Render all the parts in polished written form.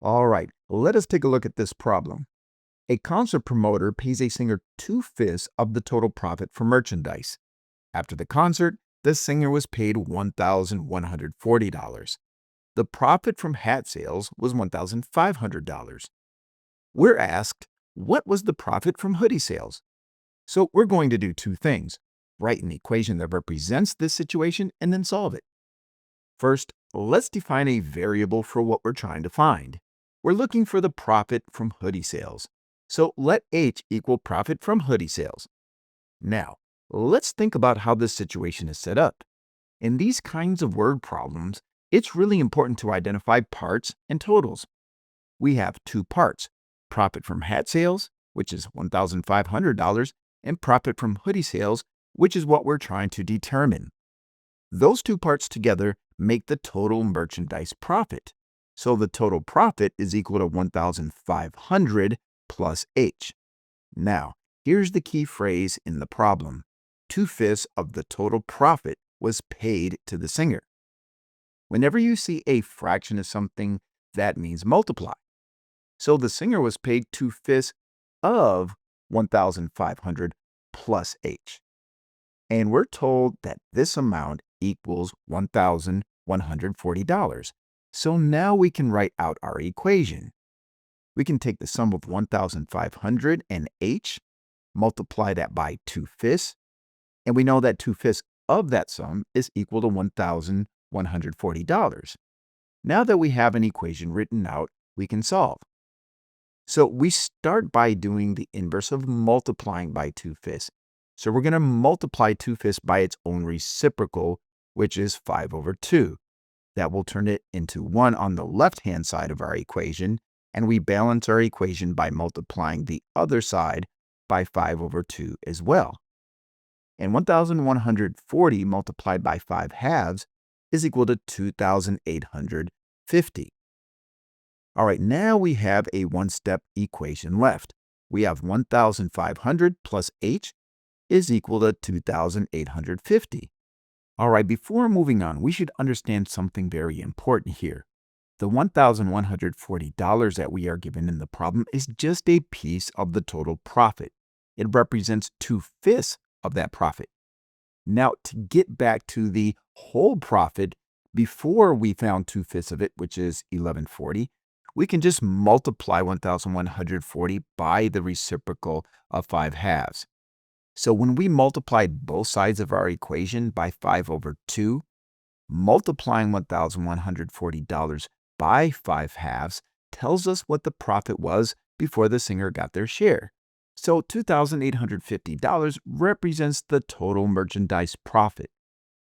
All right, let us take a look at this problem. A concert promoter pays a singer 2/5 of the total profit for merchandise. After the concert, the singer was paid $1,140. The profit from hat sales was $1,500. We're asked, what was the profit from hoodie sales? So we're going to do two things. Write an equation that represents this situation and then solve it. First, let's define a variable for what we're trying to find. We're looking for the profit from hoodie sales. So let H equal profit from hoodie sales. Now, let's think about how this situation is set up. In these kinds of word problems, it's really important to identify parts and totals. We have two parts, profit from hat sales, which is $1,500, and profit from hoodie sales, which is what we're trying to determine. Those two parts together make the total merchandise profit. So the total profit is equal to 1,500 plus H. Now, here's the key phrase in the problem. 2/5 of the total profit was paid to the singer. Whenever you see a fraction of something, that means multiply. So the singer was paid 2/5 of 1,500 plus H. And we're told that this amount equals $1,140. So now we can write out our equation. We can take the sum of 1,500 and H, multiply that by 2/5, and we know that 2/5 of that sum is equal to $1,140. Now that we have an equation written out, we can solve. So we start by doing the inverse of multiplying by 2/5. So we're going to multiply 2/5 by its own reciprocal, which is 5/2. That will turn it into 1 on the left-hand side of our equation, and we balance our equation by multiplying the other side by 5/2 as well. And 1,140 multiplied by 5/2 is equal to 2,850. All right, now we have a one-step equation left. We have 1,500 plus H is equal to 2,850. All right, before moving on, we should understand something very important here. The $1,140 that we are given in the problem is just a piece of the total profit. It represents 2/5 of that profit. Now, to get back to the whole profit, before we found 2/5 of it, which is 1,140, we can just multiply 1,140 by the reciprocal of 5/2. So when we multiplied both sides of our equation by 5/2, multiplying $1,140 by 5/2 tells us what the profit was before the singer got their share. So $2,850 represents the total merchandise profit.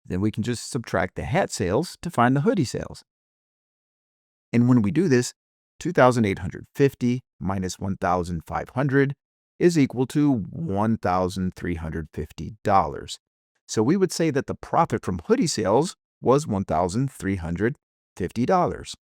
Then we can just subtract the hat sales to find the hoodie sales. And when we do this, 2,850 minus 1,500 is equal to $1,350. So we would say that the profit from hoodie sales was $1,350.